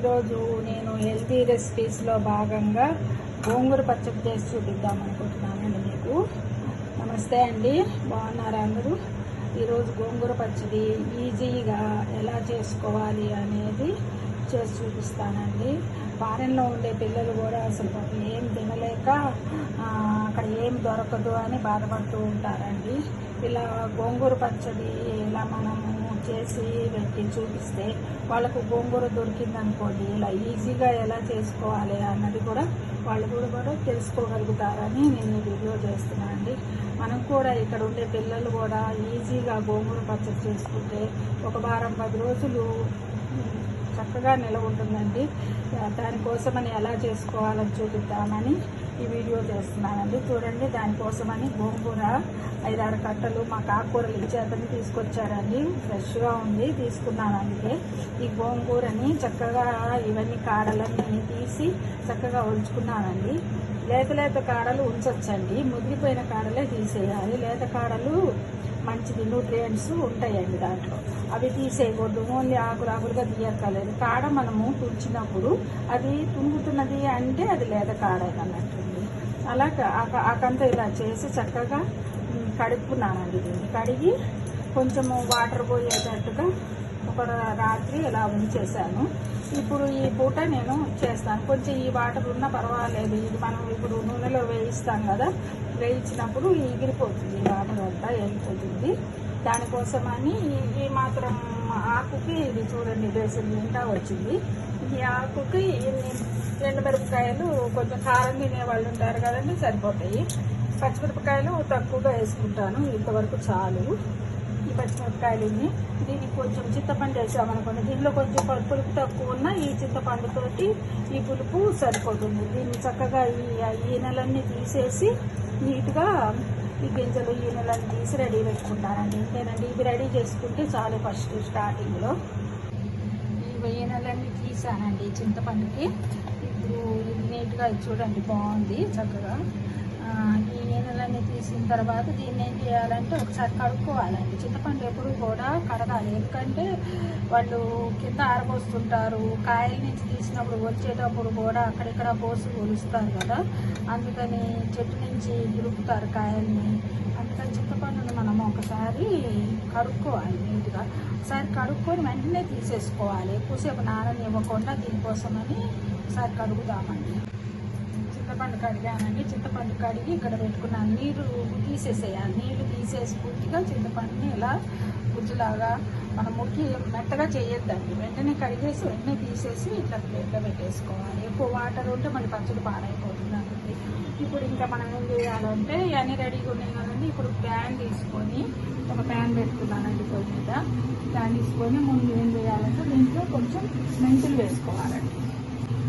ఈరోజు నేను హెల్తీ రెసిపీస్లో భాగంగా గోంగూర పచ్చడి చేసి చూపిద్దాం అనుకుంటున్నానండి మీకు. నమస్తే అండి, బాగున్నారా అందరూ? ఈరోజు గోంగూర పచ్చడి ఈజీగా ఎలా చేసుకోవాలి అనేది చేసి చూపిస్తానండి. ఫారెన్లో ఉండే పిల్లలు కూడా అసలు ఏం తినలేక అక్కడ ఏం దొరకదు అని బాధపడుతూ ఉంటారండి. ఇలా గోంగూర పచ్చడి ఇలా మనము చేసి పెట్టి చూపిస్తే వాళ్ళకు గోంగూర దొరికిందనుకోండి, ఇలా ఈజీగా ఎలా చేసుకోవాలి అన్నది కూడా వాళ్ళు కూడా తెలుసుకోగలుగుతారని నేను ఈ వీడియో చేస్తున్నాను అండి. మనం కూడా ఇక్కడ ఉండే పిల్లలు కూడా ఈజీగా గోంగూర పచ్చడి చేసుకుంటే ఒక వారం 10 రోజులు చక్కగా నిలవ ఉంటుందండి. దానికోసమని ఎలా చేసుకోవాలని చూపిద్దామని ఈ వీడియో చేస్తున్నానండి. చూడండి, దానికోసమని గోంగూర 5-6 కట్టలు మా ఆకుకూరలు ఇచ్చేతని తీసుకొచ్చారండి. ఫ్రెష్గా ఉంది, తీసుకున్నాను. అందుకే ఈ గోంగూరని చక్కగా ఇవన్నీ కాడలన్నీ తీసి చక్కగా ఉంచుకున్నానండి. లేత కాడలు ఉంచొచ్చండి, ముదిరిపోయిన కాడలే తీసేయాలి. లేత కాడలు మంచిది, న్యూట్రియంట్స్ ఉంటాయండి దాంట్లో, అవి తీసేయకూడదు. ఓన్లీ ఆకులుగా తీయక్కర్లేదు. కాడ మనము తుంచినప్పుడు అది తుంగుతున్నది అంటే అది లేత కాడ అన్నట్టుంది. అలా ఆకంతా ఇలా చేసి చక్కగా కడుక్కున్నానండి. దీన్ని కడిగి కొంచెము వాటర్ పోయేటట్టుగా ఒక రాత్రి ఇలా ఉంచేసాను. ఇప్పుడు ఈ పూట నేను చేస్తాను. కొంచెం ఈ వాటర్ ఉన్నా పర్వాలేదు, ఇది మనం ఇప్పుడు నూనెలో వేయిస్తాం కదా, వేయించినప్పుడు ఎగిరిపోతుంది, వాటర్ అంతా వెళ్ళిపోతుంది. దానికోసమని ఈ మాత్రం ఆకుకి ఇది చూడండి బేసిన్ నిండా వచ్చింది. ఈ ఆకుకి ఎండుమిరపకాయలు కొంచెం కారం తినే వాళ్ళు ఉంటారు కదండి, సరిపోతాయి. పచ్చిమిరపకాయలు తక్కువగా వేసుకుంటాను, ఇంతవరకు చాలు. ఈ పచ్చిమిరపకాయలని దీనికి కొంచెం చింతపండు వేసామనుకోండి, దీనిలో కొంచెం పులుపు తక్కువ ఉన్న ఈ చింతపండుతోటి ఈ పులుపు సరిపోతుంది. దీన్ని చక్కగా ఈ ఈనెలన్నీ తీసేసి నీట్గా ఈ గింజలు ఈనెలన్నీ తీసి రెడీ పెట్టుకుంటానండి. ఇంతేనండి, ఇవి రెడీ చేసుకుంటే చాలు. ఫస్ట్ స్టార్టింగ్లో ఈ ఈనెలన్నీ తీసానండి చింతపండుకి. ఇప్పుడు ఇది నీట్గా చూడండి, బాగుంది చక్కగా. ఈ ఈనెలన్నీ తీసిన తర్వాత దీన్ని ఏం చేయాలంటే ఒకసారి కడుక్కోవాలండి. చింతపండు ఎప్పుడు కూడా కడగాలి, ఎందుకంటే వాళ్ళు కింద ఆరబోస్తుంటారు. కాయల నుంచి తీసినప్పుడు వచ్చేటప్పుడు కూడా అక్కడిక్కడ పోసి ఒలుస్తారు కదా, అందుకని చెట్టు నుంచి దురుకుతారు కాయల్ని. అందుకని చింతపండుని మనం ఒకసారి కడుక్కోవాలి నీట్గా. ఒకసారి కడుక్కొని వెంటనే తీసేసుకోవాలి, ఎక్కువసేపు నాననివ్వకుండా. దీనికోసమని ఒకసారి కడుగుదామండి. చింతపండు కడిగానండి. చింతపండు కడిగి ఇక్కడ పెట్టుకున్నాను. నీరు తీసేసేయాలి. నీళ్లు తీసేసి పూర్తిగా చింతపండుని ఇలా గుజ్జులాగా మనం ముక్కి మెత్తగా చేయొద్దండి. వెంటనే కడిగేసి వెంటనే తీసేసి ఇట్లా ప్లేట్లో పెట్టేసుకోవాలి. ఎక్కువ వాటర్ ఉంటే మళ్ళీ పచ్చడి పాడైపోతుంది అండి. ఇప్పుడు ఇంకా మనం ఏం చేయాలంటే ఇవన్నీ రెడీగా ఉన్నాయి కదండి. ఇప్పుడు ప్యాన్ తీసుకొని ఒక ప్యాన్ పెట్టుకున్నానండి పొయ్యి మీద. ప్యాన్ తీసుకొని ముందు ఏం చేయాలంటే దీంట్లో కొంచెం మెంతులు వేసుకోవాలండి.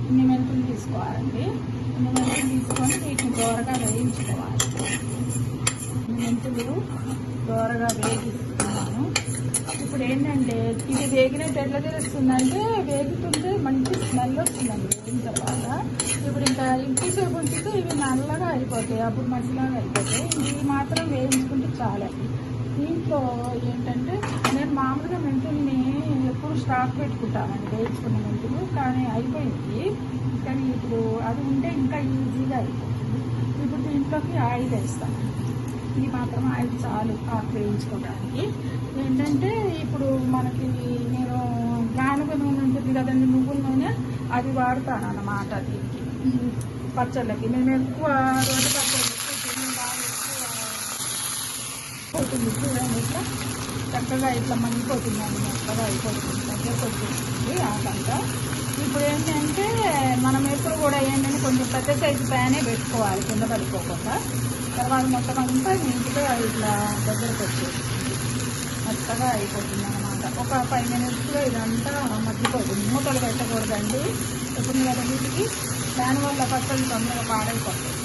ఇన్ని మెంతులు తీసుకోవాలండి. ఇన్ని మెంతులు తీసుకొని వీటిని దోరగా వేయించుకోవాలి. మెంతులు దోరగా వేగిస్తున్నాను. ఇప్పుడు ఏంటంటే ఇది వేగినట్టు ఎట్లా తెలుస్తుందంటే వేగుతుంటే మంచి స్మెల్ వస్తుందండి వేగిన తర్వాత. ఇప్పుడు ఇంకా ఇంటిసేపు ఉంచితే ఇవి నల్లగా అయిపోతాయి, అప్పుడు మసిలాగా అయిపోతాయి. ఇవి మాత్రం వేయించుకుంటే చాలండి. దీంట్లో ఏంటంటే నేను మామూలుగా మెంతుల్ని ఎప్పుడు స్టాక్ పెట్టుకుంటానండి, వేయించుకున్న మెంతులు, కానీ అయిపోయింది. కానీ ఇప్పుడు అది ఉంటే ఇంకా ఈజీగా అయిపోతుంది. ఇప్పుడు దీంట్లోకి ఆయిల్ వేస్తాను. ఇది మాత్రం ఆయిల్ చాలు ఆకు వేయించుకోవడానికి. ఏంటంటే ఇప్పుడు మనకి నేను గానుగ నూనె ఉంటుంది కదండి, నువ్వుల నూనె, అది వాడతాను అన్నమాట దీనికి, పచ్చళ్ళకి. నేను ఎక్కువ రోడ్డు పచ్చళ్ళు బాగా ఎక్కువ అవుతుంది చూడండి. ఇట్లా చక్కగా ఇట్లా మండిపోతుందండి, మెత్తగా అయిపోతుంది, దగ్గరకు వచ్చేస్తుంది ఆకంతా. ఇప్పుడు ఏంటంటే మనం ఎప్పుడు కూడా ఏంటంటే కొంచెం పెద్ద సైజు ప్యానే పెట్టుకోవాలి కింద పడిపోకుండా. తర్వాత మొత్తం అంతా నీట్గా ఇట్లా దగ్గరకు వచ్చేస్తుంది, మెత్తగా అయిపోతుంది అన్నమాట. ఒక 5 మినిట్స్లో ఇదంతా మగ్గిపోతుంది. మూతలు పెట్టకూడదండి ఎప్పుడు వీటికి, దానివల్ల పచ్చళ్ళు తొందరగా పాడైపోతుంది.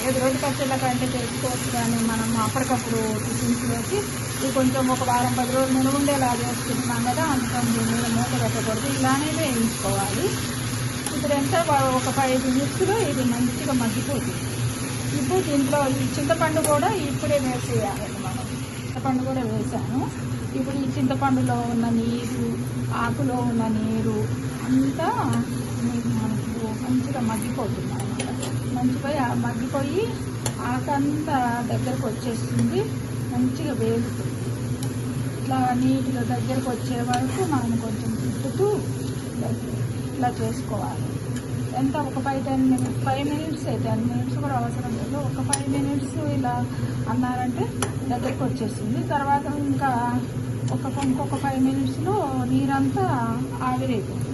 ఏది రోజు పచ్చళ్ళ కంటే చేసుకోవచ్చు, కానీ మనం అప్పటికప్పుడు టిఫిన్స్లోకి ఇది కొంచెం ఒక వారం 10 రోజులు నిలువ ఉండేలా చేసుకుంటున్నాం కదా, అందుకని దీని మూత పెట్టకూడదు, ఇలానే వేయించుకోవాలి. ఇప్పుడు ఎంత ఒక 5 మినిట్స్లో ఇది మంచిగా మగ్గిపోతుంది. ఇప్పుడు దీంట్లో ఈ చింతపండు కూడా ఇప్పుడే వేసేయాలండి మనం. చింతపండు కూడా వేసాను. ఇప్పుడు ఈ చింతపండులో ఉన్న నీరు, ఆకులో ఉన్న నీరు అంతా మనకు మంచిగా మగ్గిపోతుంది అన్నమాట. మగ్గిపోయి ఆకంతా దగ్గరకు వచ్చేస్తుంది, మంచిగా వేగుతుంది. ఇట్లా నీట్గా దగ్గరకు వచ్చే వరకు మనం కొంచెం తిప్పుతూ ఇలా చేసుకోవాలి. ఎంత ఒక 5 మినిట్స్ 10 మినిట్స్ కూడా అవసరం లేదు. ఒక 5 మినిట్స్ ఇలా అన్నారంటే దగ్గరకు వచ్చేస్తుంది. తర్వాత ఇంకా ఇంకొక 5 మినిట్స్లో నీరంతా ఆవిరైపోతుంది.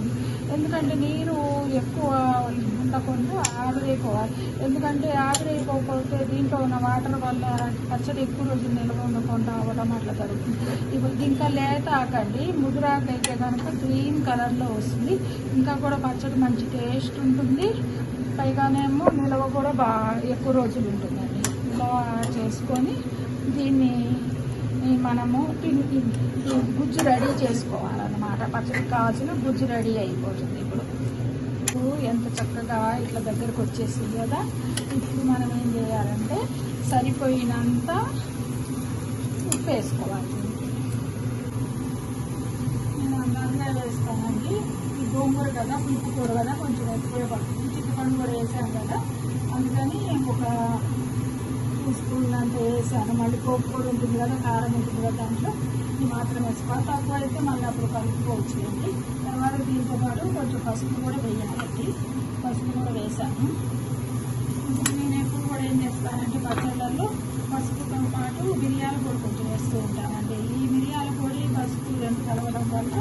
ఎందుకంటే నీరు ఎక్కువ ఉండకుండా ఆవిరైపోవాలి. ఎందుకంటే ఆవిరైపోకపోతే దీంట్లో ఉన్న వాటర్ వల్ల పచ్చడి ఎక్కువ రోజులు నిల్వ ఉండకుండా అవ్వడం అట్లా జరుగుతుంది. ఇప్పుడు ఇంకా లేత ఆకండి, ముదురాకైతే కనుక గ్రీన్ కలర్లో వస్తుంది. ఇంకా కూడా పచ్చడి మంచి టేస్ట్ ఉంటుంది. పైగానేమో నిల్వ కూడా బాగా ఎక్కువ రోజులు ఉంటుందండి. ఇలా చేసుకొని దీన్ని మనము గుజ్జు రెడీ చేసుకోవాలన్నమాట. పచ్చడికి కావాల్సిన గుజ్జు రెడీ అయిపోతుంది. ఇప్పుడు ఎంత చక్కగా ఇట్లా దగ్గరకు వచ్చేసింది కదా. ఇప్పుడు మనం ఏం చేయాలంటే సరిపోయినంత ఉప్పు వేసుకోవాలి. నేను అందంగా వేస్తానండి. ఈ గోంగూర కదా, పులుపు కూర కదా, కొంచెం ఎక్కువే పడుతుంది. చింతపండు కూడా వేసాను కదా, అందుకని ఒక 2 స్పూన్లు అంతా వేసాను. మళ్ళీ పోపు కూడా ఉంటుంది కదా, కారం ఉంటుంది కదా, దాంట్లో ఇది మాత్రం వేసుకోవాలి. తక్కువ అయితే మళ్ళీ అప్పుడు కలుపుకోవచ్చు అండి. తర్వాత దీంతో పాటు కొంచెం పసుపు కూడా వేయాలండి. పసుపు కూడా వేసాను. నేను ఎప్పుడు కూడా ఏం చేస్తానంటే పచ్చళ్ళల్లో పసుపుతో పాటు మిరియాల పొడి కొంచెం వేస్తూ ఉంటానండి. ఈ మిరియాల పొడి పసుపు రెండు కలవడం వల్ల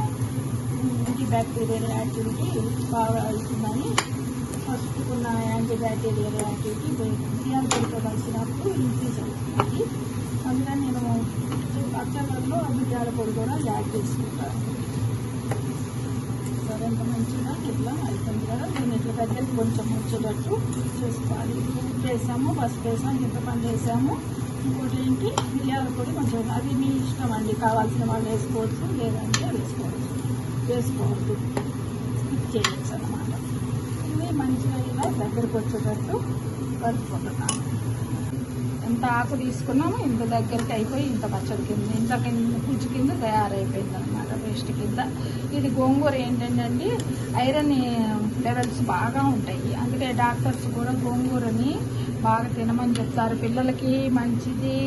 యాంటీ బ్యాక్టీరియల్ యాక్టివిటీ బాగా అవుతుందని, పసుపుకున్న యాంటీ బ్యాక్టీరియల్ యాక్టివిటీ మిరియాల పొడితో కలిసినప్పుడు ఇంక్రీజ్ అవుతుంది. అందుకని నేను పచ్చళ్ళల్లో మిరియాల పొడి కూడా యాడ్ చేసుకుంటాను. ఎంత మంచిగా ఇట్లా అవుతుంది కదా. దీన్ని ఇట్లా దగ్గరికి కొంచెం వచ్చేటట్టు చేసుకోవాలి. ఉప్పు వేసాము, పసుపు వేసాము, చింతపండు వేసాము. ఇంకోటి ఏంటి, మిరియాల పొడి కొంచెం, అది మీ ఇష్టం అండి. కావాల్సిన వాళ్ళు వేసుకోవచ్చు, లేదంటే వేసుకోవద్దు, చేయొచ్చు అన్నమాట. ఇది మంచిగా ఇలా దగ్గరికి వచ్చేటట్టు కలుపుకుంటున్నాను. ఎంత ఆకు తీసుకున్నాము ఇంత దగ్గరికి అయిపోయి ఇంత పచ్చడి కింద ఇంత పులుసు కింద తయారైపోయింది అనమాట, పేస్ట్ కింద. ఇది గోంగూర ఏంటంటే ఐరన్ లెవెల్స్ బాగా ఉంటాయి. అందుకే డాక్టర్స్ కూడా గోంగూరని బాగా తినమని చెప్తారు. పిల్లలకి మంచిది,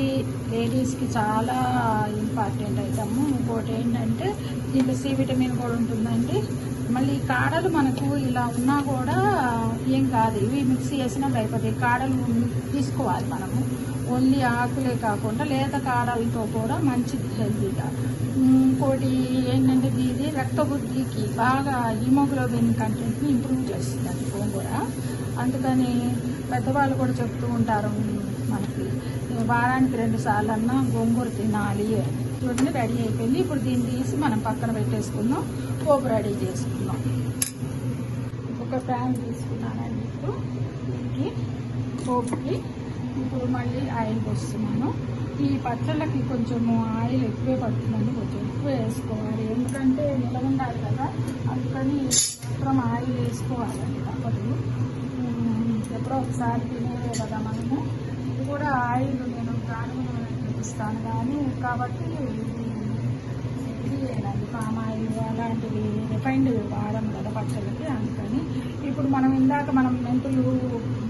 లేడీస్కి చాలా ఇంపార్టెంట్ ఐటమ్. ఇంకోటి ఏంటంటే దీంట్లో సి విటమిన్ కూడా ఉంటుందండి. మళ్ళీ కాడలు మనకు ఇలా ఉన్నా కూడా ఏం కాదు, ఇవి మిక్సీ చేసినప్పుడు అయిపోతాయి. కాడలు తీసుకోవాలి మనము, ఓన్లీ ఆకులే కాకుండా లేత కాడలతో కూడా మంచిది హెల్తీగా. ఇంకోటి ఏంటంటే ఇది రక్తవృద్ధికి బాగా హిమోగ్లోబిన్ కంటెంట్ని ఇంప్రూవ్ చేస్తుందండి గోంగూర. అందుకని పెద్దవాళ్ళు కూడా చెప్తూ ఉంటారు మనకి, వారానికి 2 సార్లు అన్నా గోంగూర తినాలి. చూడండి రెడీ అయిపోయింది. ఇప్పుడు దీన్ని తీసి మనం పక్కన పెట్టేసుకుందాం, పోపు రెడీ చేసుకుందాం. ఒక ప్యాన్ తీసుకున్నానండి. ఇప్పుడు దీనికి పోపుకి ఇప్పుడు మళ్ళీ ఆయిల్ పోస్తున్నాను. ఈ పచ్చళ్ళకి కొంచెము ఆయిల్ ఎక్కువే పడుతుందండి, కొంచెం ఎక్కువ వేసుకోవాలి. ఎందుకంటే నిలవ ఉండాలి కదా, అందుకని మాత్రం ఆయిల్ వేసుకోవాలండి, తప్పదు. ఎప్పుడో ఒకసారి తినేవే కదా మనము. ఇది కూడా ఆయిల్ నేను గానుగ నూనె చూపిస్తాను కానీ, కాబట్టి ఇది లేదండి పామ్ ఆయిల్ అలాంటివి రిఫైండ్ వాడడం కదా పచ్చళ్ళకి, అందుకని. ఇప్పుడు మనం మెంతులు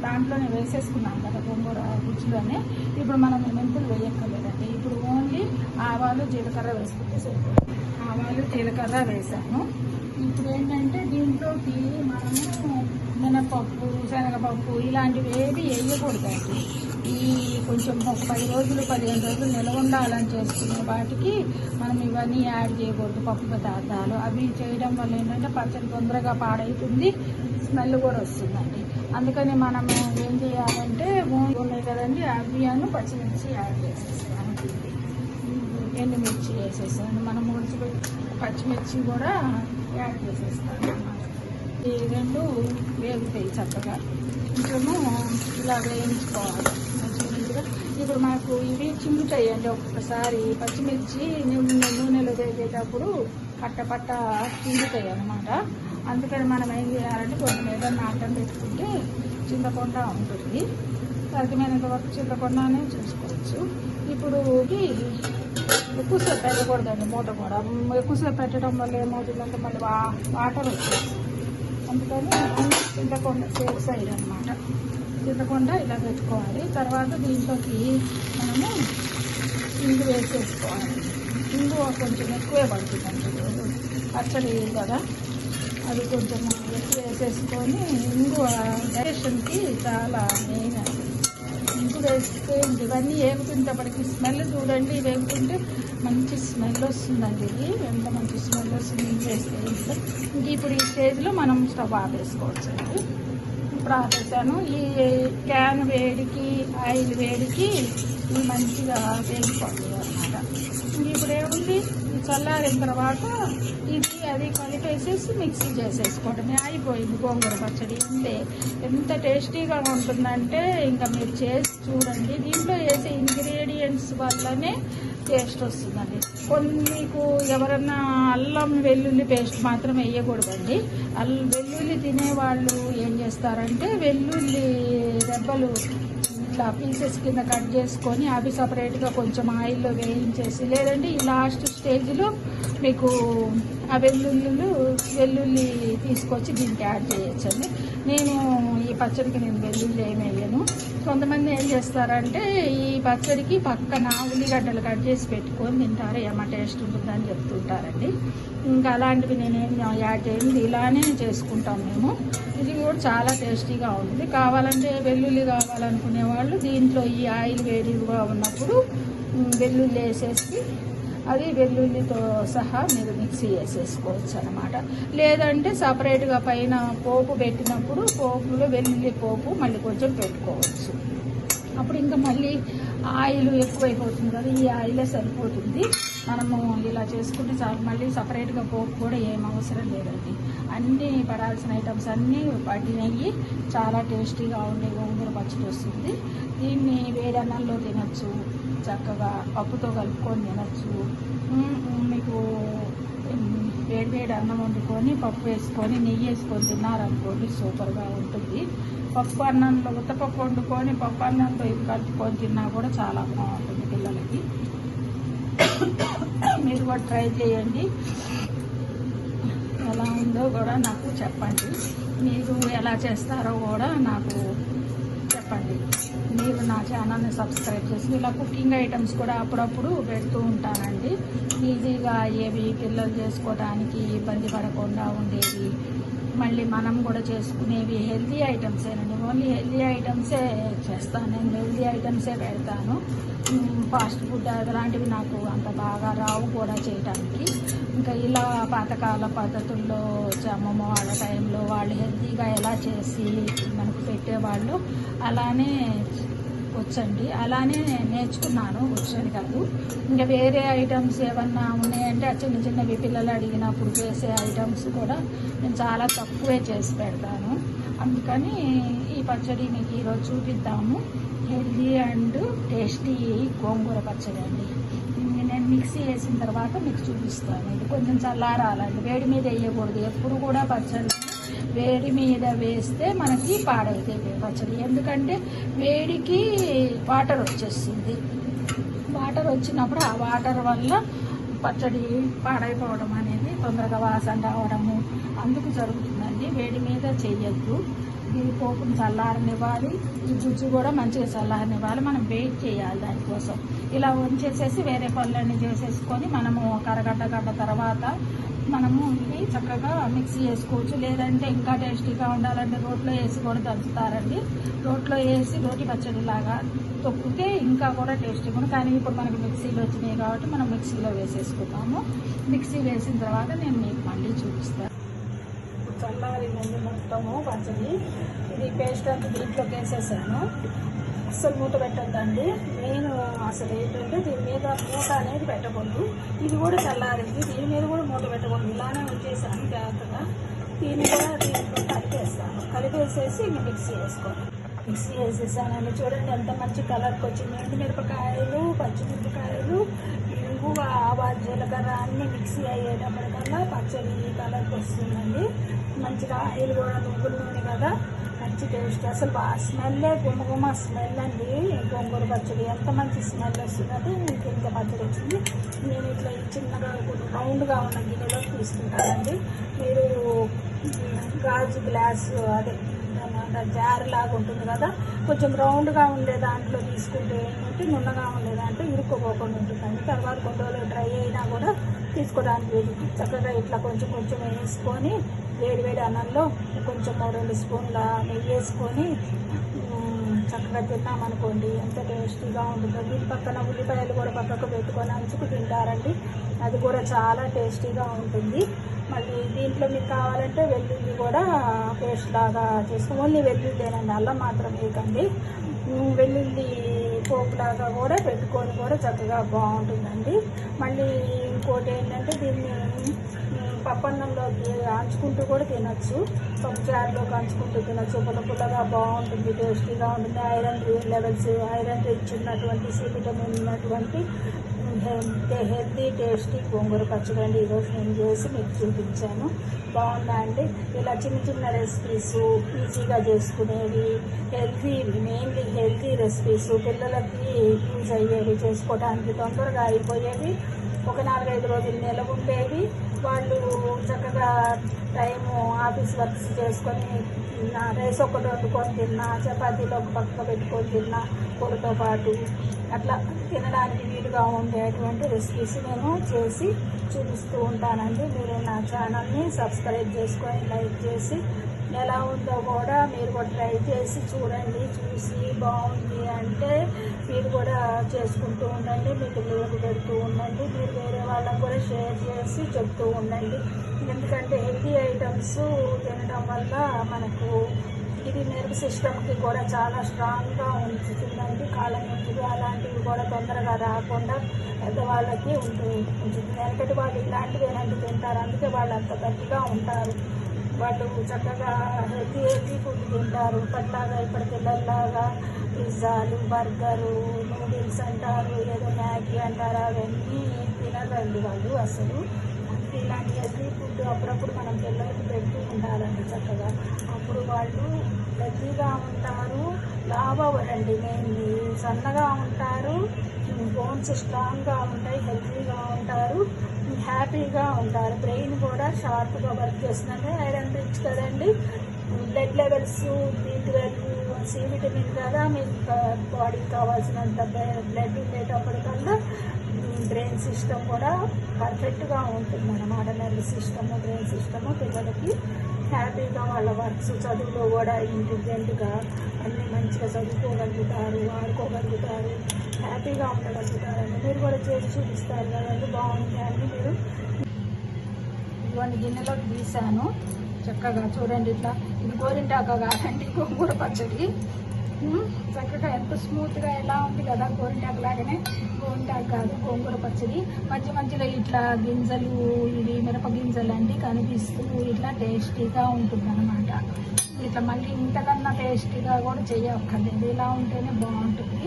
దాంట్లోనే వేసేసుకున్నాం కదా గోంగూర గుజ్జులోనే. ఇప్పుడు మనం మెంతులు వేయక్కర్లేదండి. ఇప్పుడు ఓన్లీ ఆవాలు జీలకర్ర వేసుకుంటే సరిపోతుంది. ఆవాలు జీలకర్ర వేసాను. ఇప్పుడు ఏంటంటే దీంట్లోకి మనము మినపప్పు, శనగపప్పు ఇలాంటివి ఏవి వేయకూడదండి. ఈ కొంచెం ఒక 10 రోజులు 15 రోజులు నిల్వ ఉండాలని చేసుకునే వాటికి మనం ఇవన్నీ యాడ్ చేయకూడదు, పప్పు పదార్థాలు. అవి చేయడం వల్ల ఏంటంటే పచ్చడి తొందరగా పాడైతుంది, స్మెల్ కూడా వస్తుందండి. అందుకని మనం ఏం చేయాలంటే ఉన్నాయి కదండి, అవి పచ్చిమిర్చి యాడ్ చేసేస్తాను, ఎండుమిర్చి వేసేసాను. మనం పచ్చిమిర్చి కూడా యాడ్ చేసేస్తాను అన్నమాట. ఈ 2 వేగుతాయి చక్కగా. కొంచెము ఇలా వేయించుకోవాలి మంచిగా. ఇప్పుడు మనకు ఇవి చిమ్ముతాయండి ఒక్కొక్కసారి. పచ్చిమిర్చి నూనెలో వేగేటప్పుడు పట్ట చిందుతాయి అన్నమాట. అందుకని మనం ఏం చేయాలంటే కొంచెం ఏదైనా అడ్డం పెట్టుకుంటే చింతకుండా ఉంటుంది. సాధ్యమైనంత వరకు చింతకుండానే చూసుకోవచ్చు. ఇప్పుడు ఎక్కువసేపు పెట్టకూడదండి మూత కూడా. ఎక్కువసేపు పెట్టడం వల్ల ఏమవుతుందంటే మళ్ళీ వాటర్ వచ్చేస్తుంది. అందుకని చింతకుండా సేఫ్ సైడ్ అనమాట. చింతకుండా ఇలా పెట్టుకోవాలి. తర్వాత దీంట్లోకి మనము ఇంగు వేసేసుకోవాలి. ఇంగు కొంచెం ఎక్కువే పడుతుందండి పచ్చడి కదా, అది కొంచెం ఎక్కువ వేసేసుకొని ఇంగు డైజెషన్కి చాలా మెయిన్ అది. ఇంగు వేస్తే ఇవన్నీ వేగుతుంటప్పటికి స్మెల్ చూడండి, వేగుతుంటే మంచి స్మెల్ వస్తుందండి. ఇది ఎంత మంచి స్మెల్ వస్తుంది ఇంగు వేస్తే. ఇంక ఇప్పుడు ఈ స్టేజ్లో మనం స్టవ్ ఆపేసుకోవచ్చండి. ఇప్పుడు ఆపేసాను. ఈ క్యాన్ వేడికి ఆయిల్ వేడికి ఇది మంచిగా వేగిపోతుంది అన్నమాట. ఇప్పుడు ఏముంది, చల్లారిన తర్వాత ఇది అది కలిపేసేసి మిక్సీ చేసేసుకోవడమే, అయిపోయింది గోంగూర పచ్చడి. అంతే. ఎంత టేస్టీగా ఉంటుందంటే ఇంకా మీరు చేసి చూడండి. దీంట్లో వేసే ఇంగ్రీడియంట్స్ వల్లనే టేస్ట్ వస్తుందండి. మీకు ఎవరన్నా అల్లం వెల్లుల్లి పేస్ట్ మాత్రం వేయకూడదండి. వెల్లుల్లి తినేవాళ్ళు ఏం చేస్తారంటే వెల్లుల్లి రెబ్బలు ఇట్లా పీసెస్ కింద కట్ చేసుకొని అవి సపరేట్గా కొంచెం ఆయిల్లో వేయించేసి, లేదంటే ఈ లాస్ట్ స్టేజ్లో మీకు ఆ వెల్లుల్లి తీసుకొచ్చి దీనికి యాడ్ చేయొచ్చండి. నేను ఈ పచ్చడికి వెల్లుల్లి ఏమి వేయను. కొంతమంది ఏం చేస్తారంటే ఈ పచ్చడికి పక్కన ఉల్లిగడ్డలు కట్ చేసి పెట్టుకొని తింటారు, ఏమో టేస్ట్ ఉంటుందని చెప్తుంటారండి. ఇంకా అలాంటివి నేనేం యాడ్ చేయను, ఇలానే చేసుకుంటాం మేము. ఇది కూడా చాలా టేస్టీగా ఉంటుంది. కావాలంటే వెల్లుల్లి కావాలనుకునే వాళ్ళు దీంట్లో ఈ ఆయిల్ వేడిగా ఉన్నప్పుడు వెల్లుల్లి వేసేసి అది వెల్లుల్లితో సహా మీరు మిక్సీ వేసేసుకోవచ్చు అనమాట. లేదంటే సపరేట్గా పైన పోపు పెట్టినప్పుడు పోపులో వెల్లుల్లి పోపు మళ్ళీ కొంచెం పెట్టుకోవచ్చు. అప్పుడు ఇంకా మళ్ళీ ఆయిల్ ఎక్కువైపోతుంది కదా, ఈ ఆయిలే సరిపోతుంది. మనము ఇలా చేసుకుంటే చాలు. మళ్ళీ సపరేట్గా పోపు కూడా ఏం అవసరం లేదండి. అన్నీ పడాల్సిన ఐటమ్స్ అన్నీ పడినవి. చాలా టేస్టీగా ఉండే గోంగూర పచ్చడి వస్తుంది. దీన్ని వేడన్నంలో తినచ్చు, చక్కగా పప్పుతో కలుపుకొని తినచ్చు. మీకు వేడి అన్నం వండుకొని పప్పు వేసుకొని నెయ్యి వేసుకొని తిన్నారనుకోండి, సూపర్గా ఉంటుంది. పప్పు అన్నంలో ఉత్తపప్పు వండుకొని పప్పు అన్నంలో ఇది కలుపుకొని తిన్నా కూడా చాలా బాగుంటుంది పిల్లలకి. మీరు కూడా ట్రై చేయండి. ఎలా ఉందో కూడా నాకు చెప్పండి. మీరు ఎలా చేస్తారో కూడా నాకు చెప్పండి. మీరు నా ఛానల్ని సబ్స్క్రైబ్ చేసి ఇలా కుకింగ్ ఐటమ్స్ కూడా అప్పుడప్పుడు పెడుతూ ఉంటానండి. ఈజీగా అయ్యేవి, పిల్లలు చేసుకోవడానికి ఇబ్బంది పడకుండా ఉండేవి, మళ్ళీ మనం కూడా చేసుకునేవి హెల్తీ ఐటమ్సేనండి. ఓన్లీ హెల్తీ ఐటమ్సే చేస్తాను నేను, హెల్తీ ఐటమ్సే పెడతాను. ఫాస్ట్ ఫుడ్ అలాంటివి నాకు అంత బాగా రావు కూడా చేయడానికి. ఇంకా ఇలా పాతకాల పద్ధతుల్లో అమ్మమ్మ వాళ్ళ టైంలో వాళ్ళు హెల్తీగా ఎలా చేసి మనకు పెట్టేవాళ్ళు అలానే వచ్చండి, అలానే నేర్చుకున్నాను. వచ్చని కాదు, ఇంకా వేరే ఐటమ్స్ ఏమన్నా ఉన్నాయంటే ఆ చిన్న చిన్నవి పిల్లలు అడిగినప్పుడు చేసే ఐటమ్స్ కూడా నేను చాలా తక్కువే చేసి పెడతాను. అందుకని ఈ పచ్చడి మీకు ఈరోజు చూపిద్దాము. హెల్దీ అండ్ టేస్టీ గోంగూర పచ్చడి అండి. నేను మిక్సీ వేసిన తర్వాత మీకు చూపిస్తాను. ఇది కొంచెం చల్లారాలండి, వేడి మీద వేయకూడదు. ఎప్పుడు కూడా పచ్చడి వేడి మీద వేస్తే మనకి పాడైతే పచ్చడి. ఎందుకంటే వేడికి వాటర్ వచ్చేస్తుంది. వాటర్ వచ్చినప్పుడు ఆ వాటర్ వల్ల పచ్చడి పాడైపోవడం అనేది, తొందరగా వాసన రావడము అందుకు జరుగుతుందండి. వేడి మీద చేయొద్దు. ఇది పోపుని చల్లారనివ్వాలి, ఈ గుజ్జు కూడా మంచిగా చల్లారనివ్వాలి. మనం వెయిట్ చేయాలి దానికోసం. ఇలా ఉంచేసేసి వేరే పనులన్నీ చేసేసుకొని మనము ఒక అరగంట తర్వాత మనము ఇది చక్కగా మిక్సీ చేసుకోవచ్చు. లేదంటే ఇంకా టేస్టీగా ఉండాలంటే రోట్లో వేసి కూడా దంచుతారండి. రోట్లో వేసి రోటి పచ్చడిలాగా తొక్కితే ఇంకా కూడా టేస్టీగా ఉంటుంది. కానీ ఇప్పుడు మనకి మిక్సీలో వచ్చినాయి కాబట్టి మనం మిక్సీలో వేసేసుకుంటాము. మిక్సీ వేసిన తర్వాత నేను మీకు మళ్ళీ చూపిస్తాను. చల్లారిందండి మొత్తము పచ్చడి. ఇది పేస్ట్ అంతా దీంట్లోకి వేసేసాను. అస్సలు మూత పెట్టద్దండి. నేను అసలు ఏంటంటే దీని మీద మూత అనేది పెట్టకూడదు. ఇది కూడా చల్లారింది, దీని మీద కూడా మూత పెట్టకూడదు. ఇలానే ఉంచేసాను జాగ్రత్తగా. దీన్ని కూడా దీంట్లో కలిపేసేసి ఇంక మిక్సీ వేసుకోండి. మిక్సీ వేసేసానండి. చూడండి ఎంత మంచి కలర్కి వచ్చింది. ఎండుమిరపకాయలు, పచ్చిమిరపకాయలు, ఇంగువ, ఆవాలు, జీలకర్ర అన్నీ మిక్సీ అయ్యేటప్పటికల్లా పచ్చడి కలర్కి వస్తుందండి. మంచిగా ఆయిల్ కూడా నువ్వుల నూనె కదా, మంచి టేస్ట్, అసలు స్మెల్లే గుమగుమ స్మెల్ అండి. గోంగూర పచ్చడి ఎంత మంచి స్మెల్ వస్తుందంటే మీకు ఇంత పచ్చడి వచ్చింది. నేను ఇట్లా చిన్నగా రౌండ్గా ఉన్న గిన్నెలో తీసుకుంటానండి. మీరు గాజు గ్లాసు అదే జార్ లాగా ఉంటుంది కదా, కొంచెం రౌండ్గా ఉండే దాంట్లో తీసుకుంటే ఏంటంటే నున్నగా ఉండే దాంట్లో ఇరుక్కోపోకుండా ఉంటుందండి. తర్వాత కొన్ని రోజులు డ్రై అయినా కూడా తీసుకోవడానికి చక్కగా ఇట్లా కొంచెం కొంచెం వేసుకొని వేడి అన్నంలో కొంచెం 2 స్పూన్ల నెయ్యి వేసుకొని చక్కగా తిన్నామనుకోండి ఎంత టేస్టీగా ఉంటుందో. దీని పక్కన ఉల్లిపాయలు కూడా పక్కకు పెట్టుకొని అంచుకు తింటారండి, అది కూడా చాలా టేస్టీగా ఉంటుంది. మళ్ళీ దీంట్లో మీకు కావాలంటే వెల్లుల్లి కూడా పేస్ట్ లాగా చేసుకుని, ఓన్లీ వెల్లుల్లిదేనండి, అల్లం మాత్రం వేయకండి. వెల్లుల్లి పోపులాగా కూడా పెట్టుకొని కూడా చక్కగా బాగుంటుందండి. మళ్ళీ ఇంకోటి ఏంటంటే దీన్ని పప్పన్నంలోకి అంచుకుంటూ కూడా తినచ్చు, పప్పు చారులోకి అంచుకుంటూ తినచ్చు. పుల్లగా బాగుంటుంది, టేస్టీగా ఉంటుంది. ఐరన్ లెవెల్స్, ఐరన్ రిచ్ ఉన్నటువంటి సి విటమిన్ ఉన్నటువంటి హెల్తీ టేస్టీ గోంగూర పచ్చడి అండి ఈరోజు నేను చేసి మీకు చూపించాను. బాగుందా అండి? ఇలా చిన్న రెసిపీస్ ఈజీగా చేసుకునేవి, మెయిన్లీ హెల్తీ రెసిపీస్, పిల్లలకి యూజ్ అయ్యేవి, చేసుకోవడానికి తొందరగా అయిపోయేవి, ఒక 4-5 రోజులు నిలవ ఉండేవి. వాళ్ళు చక్కగా టైము ఆఫీస్ వర్క్స్ చేసుకొని రైస్ ఒకటి వండుకొని తిన్నా, చపాతీలో ఒక పక్క పెట్టుకొని తిన్నా, కూరతో పాటు అట్లా తినడానికి వీలుగా ఉండేటువంటి రెసిపీస్ నేను చేసి చూపిస్తూ ఉంటానండి. మీరు నా ఛానల్ని సబ్స్క్రైబ్ చేసుకొని లైక్ చేసి ఎలా ఉందో కూడా మీరు కూడా ట్రై చేసి చూడండి. చూసి బాగుంది అంటే మీరు కూడా చేసుకుంటూ ఉండండి, మీకు లింక్ పెడుతూ ఉండండి. మీరు వేరే వాళ్ళకు కూడా షేర్ చేసి చెప్తూ ఉండండి. ఎందుకంటే హెల్తీ ఐటమ్స్ తినడం వల్ల మనకు ఇది నర్వ్ సిస్టమ్కి కూడా చాలా స్ట్రాంగ్గా ఉంచుతుందండి. కాళ్ళ నొప్పులు అలాంటివి కూడా తొందరగా రాకుండా పెద్దవాళ్ళకి ఉంటుంది. వెనకటి వాళ్ళు ఇలాంటివి ఏనంటే తింటారు, అందుకే వాళ్ళు అంత గట్టిగా ఉంటారు. వాళ్ళు చక్కగా హెల్తీ ఫుడ్ తింటారు. ఇప్పటిలాగా ఇప్పటి పిల్లల్లాగా పిజ్జాలు, బర్గరు, నూడిల్స్ అంటారు, ఏదో మ్యాగీ అంటారు, అవన్నీ తినరండి వాళ్ళు అసలు. ఇలాంటి హెల్తీ ఫుడ్ అప్పుడప్పుడు మనం పిల్లలకి పెడుతూ ఉండాలండి చక్కగా. అప్పుడు వాళ్ళు హెల్తీగా ఉంటారు, లావు అవ్వరండి, మెయిన్లీ సన్నగా ఉంటారు, బోన్స్ స్ట్రాంగ్గా ఉంటాయి, హెల్తీగా ఉంటారు, హ్యాపీగా ఉంటారు. బ్రెయిన్ కూడా షార్ప్గా వర్క్ చేస్తుందండి. ఐరన్ రిచ్ కదండి. Blood levels, B12, C vitamin కదా మీకు బాడీకి కావాల్సినంత బ్లడ్ ఉండేటప్పటికల్లా బ్రెయిన్ సిస్టమ్ కూడా పర్ఫెక్ట్గా ఉంటుంది అన్నమాట. నర్వ్ సిస్టము, బ్రెయిన్ సిస్టము పిల్లలకి హ్యాపీగా వాళ్ళ వర్క్స్, చదువులో కూడా ఇంటెలిజెంట్గా అన్నీ మంచిగా చదువుకోగలుగుతారు, ఆడుకోగలుగుతారు, హ్యాపీగా ఉండగలుగుతారండి. మీరు కూడా చేసి చూపిస్తారు కదండి, బాగుంటాయండి. మీరు ఇవన్నీ గిన్నెలోకి తీసాను చక్కగా చూడండి. ఇట్లా ఇది గోరింటాక కాదండి, గోంగూర పచ్చడి. చక్కగా ఎంత స్మూత్గా ఎలా ఉంది కదా, గోరింటాకు లాగానే. గోరింటాకు కాదు, గోంగూర పచ్చడి. మధ్యలో ఇట్లా గింజలు, ఇవి మిరప గింజలు అండి కనిపిస్తూ ఇట్లా టేస్టీగా ఉంటుంది అన్నమాట. ఇట్లా మళ్ళీ ఇంతకన్నా టేస్టీగా కూడా చేయక్కర్లేదు, ఇలా ఉంటేనే బాగుంటుంది.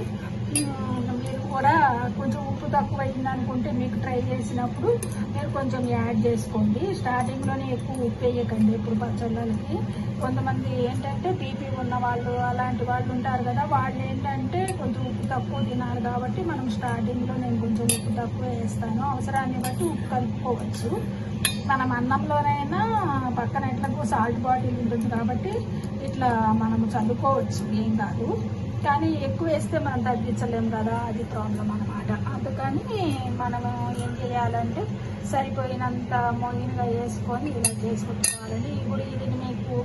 మీరు కూడా కొంచెం ఉప్పు తక్కువ అయింది అనుకుంటే మీకు ట్రై చేసినప్పుడు మీరు కొంచెం యాడ్ చేసుకోండి. స్టార్టింగ్లోనే ఎక్కువ ఉప్పు వేయకండి ఇప్పుడు పచ్చళ్ళకి. కొంతమంది ఏంటంటే బీపీ ఉన్న వాళ్ళు అలాంటి వాళ్ళు ఉంటారు కదా, వాళ్ళు ఏంటంటే కొంచెం ఉప్పు తక్కువ తినాలి కాబట్టి మనం స్టార్టింగ్లో నేను కొంచెం ఉప్పు తక్కువ వేస్తాను. అవసరాన్ని బట్టి ఉప్పు కలుపుకోవచ్చు. మనం అన్నంలోనైనా పక్కన ఎట్లకు సాల్ట్ బాటిల్ ఉంటుంది కాబట్టి ఇట్లా మనము చల్లుకోవచ్చు, ఏం కాదు. కానీ ఎక్కువ వేస్తే మనం తగ్గించలేము కదా, అది ప్రాబ్లం అన్నమాట. అందుకని మనము ఏం చేయాలంటే సరిపోయినంత మోయిన్గా వేసుకొని ఇలా చేసుకుంటుకోవాలండి. ఇప్పుడు ఇది మీకు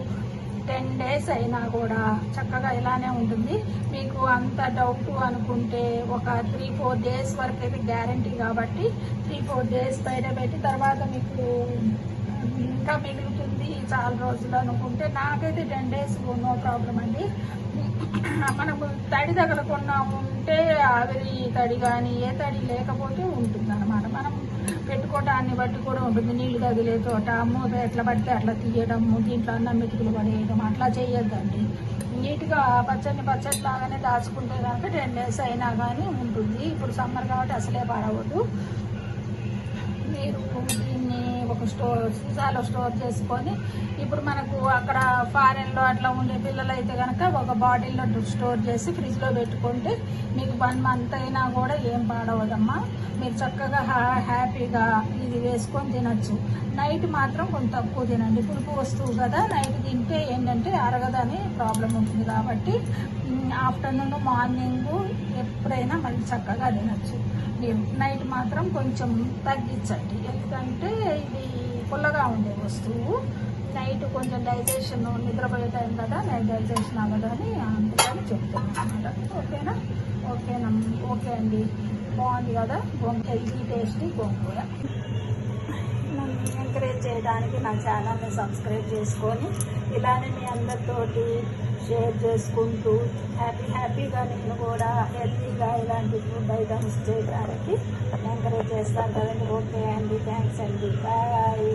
10 days అయినా కూడా చక్కగా ఇలానే ఉంటుంది. మీకు అంత డౌట్ అనుకుంటే ఒక 3-4 days వరకు అయితే గ్యారంటీ కాబట్టి 3-4 days బయట పెట్టి తర్వాత మీకు ఇంకా మిగులుతుంది చాలా రోజులు అనుకుంటే నాకైతే 10 days నో ప్రాబ్లం అండి. మనకు తడి తగలకుండా ఉంటే ఆవిరి తడి కానీ ఏ తడి లేకపోతే ఉంటుంది అన్నమాట. మనం పెట్టుకోవటాన్ని బట్టి కూడా ఉంటుంది. నీళ్లు తగిలే చోట మూత ఎట్లా పడితే అట్లా తీయడము, దీంట్లో అన్నం మెతుకులు పడేయడం అట్లా చేయొద్దండి. నీట్గా పచ్చట్లాగానే దాచుకుంటే కనుక 10 days అయినా కానీ ఉంటుంది. ఇప్పుడు సమ్మర్ కాబట్టి అసలే పడవద్దు. మీరు దీన్ని ఒక ఒక సీసాలో స్టోర్ చేసుకొని, ఇప్పుడు మనకు అక్కడ ఫారెన్లో అట్లా ఉండే పిల్లలు అయితే కనుక ఒక బాటిల్లో స్టోర్ చేసి ఫ్రిడ్జ్లో పెట్టుకుంటే మీకు 1 మంత్ అయినా కూడా ఏం పాడవదమ్మా. మీరు చక్కగా హ్యాపీగా ఇది వేసుకొని తినచ్చు. నైట్ మాత్రం కొంచెం తక్కువ తినండి, పులుపు వస్తువు కదా, నైట్ తింటే ఏంటంటే అరగదని ప్రాబ్లం ఉంటుంది. కాబట్టి ఆఫ్టర్నూన్ మార్నింగ్ ఎప్పుడైనా మళ్ళీ చక్కగా తినచ్చు. మీరు నైట్ మాత్రం కొంచెం తగ్గించండి, ఎందుకంటే ఇది పుల్లగా ఉండే వస్తువు. నైట్ కొంచెం డైజెషన్, నిద్రపోయే టైం కదా, నైట్ డైజెషన్ అవ్వదని అందుకని చెప్తాను అనమాట. ఓకేనా? ఓకే అండి, బాగుంది కదా హెల్తీ టేస్టీ గోంగూర. నన్ను ఎంకరేజ్ చేయడానికి నా ఛానల్ని సబ్స్క్రైబ్ చేసుకొని ఇలానే మీ అందరితోటి షేర్ చేసుకుంటూ హ్యాపీగా నేను కూడా హెల్తీగా ఇలాంటి ఫుడ్ ఐటమ్స్ చేయడానికి ఎంకరేజ్ చేస్తాను కదండి. ఓకే అండి, థ్యాంక్స్ అండి, బాయ్.